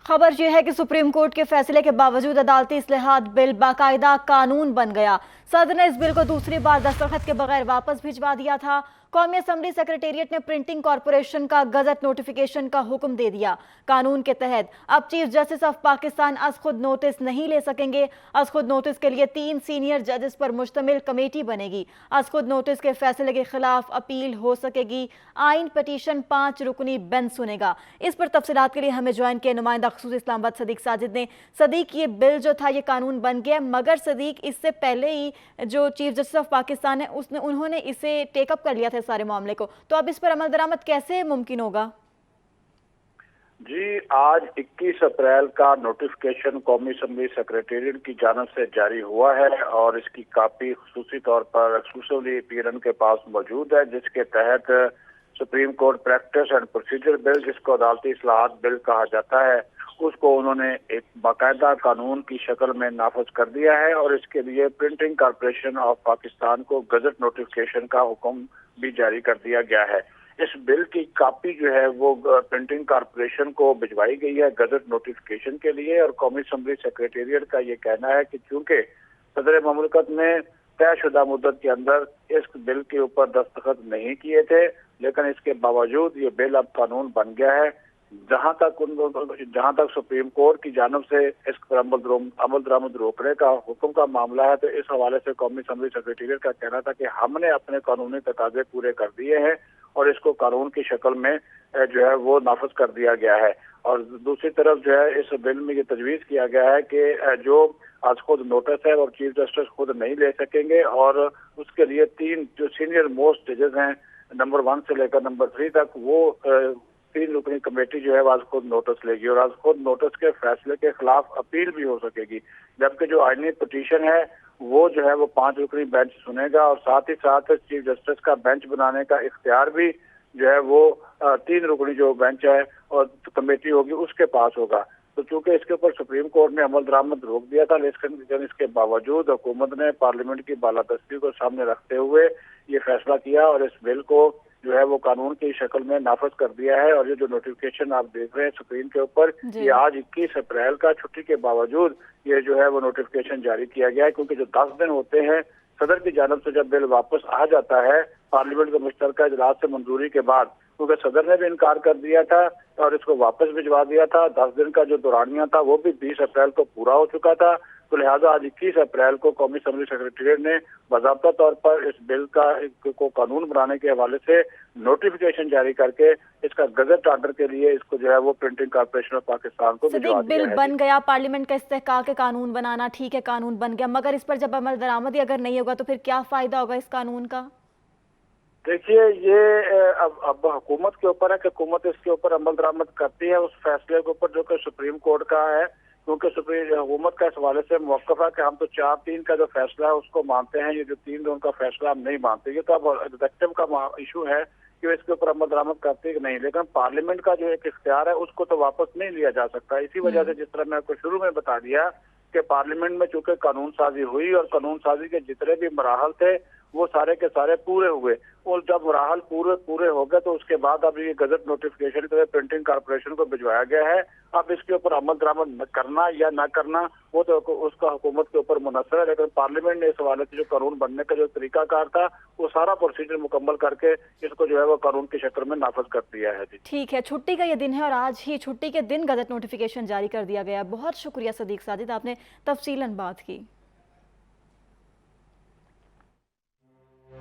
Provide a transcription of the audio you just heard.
खबर यह है कि सुप्रीम कोर्ट के फैसले के बावजूद अदालती इस्लाहात बिल बाकायदा कानून बन गया। सदर ने इस बिल को दूसरी बार दस्तखत के बगैर वापस भिजवा दिया था। कौमी असम्बली सेक्रेटेरिएट ने प्रिंटिंग कॉरपोरेशन का गजट नोटिफिकेशन का हुक्म दे दिया। कानून के तहत अब चीफ जस्टिस ऑफ पाकिस्तान अज खुद नोटिस नहीं ले सकेंगे। अज खुद नोटिस के लिए 3 सीनियर जजेस पर मुश्तमिल कमेटी बनेगी। अज खुद नोटिस के फैसले के खिलाफ अपील हो सकेगी। आइन पटिशन 5 रुकनी बेंच सुनेगा। इस पर तफसीलात के लिए हमें ज्वाइन किया नुमाइंदा खसूस इस्लामाबाद सदीक साजिद ने। सदीक, ये बिल जो था ये कानून बन गया, मगर सदीक इससे पहले ही जो चीफ जस्टिस ऑफ पाकिस्तान है उन्होंने इसे टेकअप कर लिया था सारे मामले को, तो अब इस पर अमल दरामद कैसे मुमकिन होगा? जी, आज 21 अप्रैल का नोटिफिकेशन कौमी असम्बली सेक्रेटेरिएट की जानिब से जारी हुआ है और इसकी कापी खुसूसी तौर पर एक्सक्लूसिवली पीरन के पास मौजूद है, जिसके तहत supreme court practice and procedure bill, जिसको अदालती इस्लाहात बिल कहा जाता है, उसको उन्होंने एक बाकायदा कानून की शक्ल में नाफज कर दिया है और इसके लिए प्रिंटिंग कॉरपोरेशन ऑफ पाकिस्तान को गजट नोटिफिकेशन का हुक्म भी जारी कर दिया गया है। इस बिल की कापी जो है वो प्रिंटिंग कॉरपोरेशन को भिजवाई गई है गजट नोटिफिकेशन के लिए और कौमी असम्बली सेक्रेटेरिएट का ये कहना है कि चूंकि सदर मुमलिकत ने तयशुदा मुद्दत के अंदर इस बिल के ऊपर दस्तखत नहीं किए थे, लेकिन इसके बावजूद ये बिल अब कानून बन गया है। जहां तक सुप्रीम कोर्ट की जानिब से इस पर अमल दरामद रोकने का हुक्म का मामला है, तो इस हवाले से कौमी असम्बली सेक्रेटेरिएट का कहना था कि हमने अपने कानूनी तकाजे पूरे कर दिए हैं और इसको कानून की शक्ल में जो है वो नाफज कर दिया गया है। और दूसरी तरफ जो है इस बिल में ये तजवीज़ किया गया है कि जो आज खुद नोटिस है और चीफ जस्टिस खुद नहीं ले सकेंगे और उसके लिए 3 जो सीनियर मोस्ट जजेस हैं, नंबर 1 से लेकर नंबर 3 तक, वो 3 रुकनी कमेटी जो है आज खुद नोटिस लेगी और आज खुद नोटिस के फैसले के खिलाफ अपील भी हो सकेगी। जबकि जो आईनी पिटीशन है वो जो है वो 5 रुकनी बेंच सुनेगा और साथ ही साथ चीफ जस्टिस का बेंच बनाने का इख्तियार भी जो है वो 3 रुकनी जो बेंच है और कमेटी होगी उसके पास होगा। तो चूंकि इसके ऊपर सुप्रीम कोर्ट ने अमल दरामद रोक दिया था, लेकिन इसके बावजूद हुकूमत ने पार्लियामेंट की बालादस्ती को सामने रखते हुए ये फैसला किया और इस बिल को जो है वो कानून की शक्ल में नाफज कर दिया है। और ये जो नोटिफिकेशन आप देख रहे हैं स्क्रीन के ऊपर, ये आज 21 अप्रैल का छुट्टी के बावजूद ये जो है वो नोटिफिकेशन जारी किया गया है, क्योंकि जो 10 दिन होते हैं सदर की जानिब से जब बिल वापस आ जाता है पार्लियामेंट के मुश्तरका इजलास से मंजूरी के बाद, क्योंकि सदर ने भी इनकार कर दिया था और इसको वापस भिजवा दिया था। 10 दिन का जो दौरानिया था वो भी 20 अप्रैल को पूरा हो चुका था, तो लिहाजा आज 21 अप्रैल को कौमी असम्बली सेक्रेटेरिएट ने बाज़ाब्ता तौर पर इस बिल को कानून बनाने के हवाले से नोटिफिकेशन जारी करके इसका गजट ऑर्डर के लिए इसको जो है वो प्रिंटिंग कॉरपोरेशन ऑफ पाकिस्तान को भिजवा दिया है। बिल बन गया, पार्लियामेंट का इस्तेहकाक कानून बनाना ठीक है, कानून बन गया, मगर इस पर जब अमल दरामद ही अगर नहीं होगा तो फिर क्या फायदा होगा इस कानून का? देखिए, ये अब हुकूमत के ऊपर है कि हुकूमत इसके ऊपर अमल दरामद करती है उस फैसले के ऊपर जो कि सुप्रीम कोर्ट का है, क्योंकि हुकूमत का इस हवाले से मौक़िफ़ है कि हम तो 4-3 का जो फैसला है उसको मानते हैं, ये जो 3 लोगों का फैसला हम नहीं मानते। ये तो अब एग्जीक्यूटिव का इशू है कि इसके ऊपर अमल दरामद करते कि नहीं, लेकिन पार्लियामेंट का जो एक इख्तियार है उसको तो वापस नहीं लिया जा सकता। इसी वजह से जिस तरह मैं आपको शुरू में बता दिया कि पार्लियामेंट में चूंकि कानून साजी हुई और कानून साजी के जितने भी मराहल थे वो सारे के सारे पूरे हुए और जब मराहल पूरे हो गए तो उसके बाद अब ये गजट नोटिफिकेशन के लिए प्रिंटिंग कॉरपोरेशन को भिजवाया गया है। अब इसके ऊपर अमल दरामद करना या ना करना वो तो उसका हुकूमत के ऊपर मुनहसर है, लेकिन पार्लियामेंट ने इस हवाले से जो कानून बनने का जो तरीकाकार था वो सारा प्रोसीजर मुकम्मल करके इसको जो है वो कानून की शक्ल में नाफज कर दिया है। ठीक है, छुट्टी का ये दिन है और आज ही छुट्टी के दिन गजट नोटिफिकेशन जारी कर दिया गया। बहुत शुक्रिया सदीक साजिद, आपने तफसीलन बात की।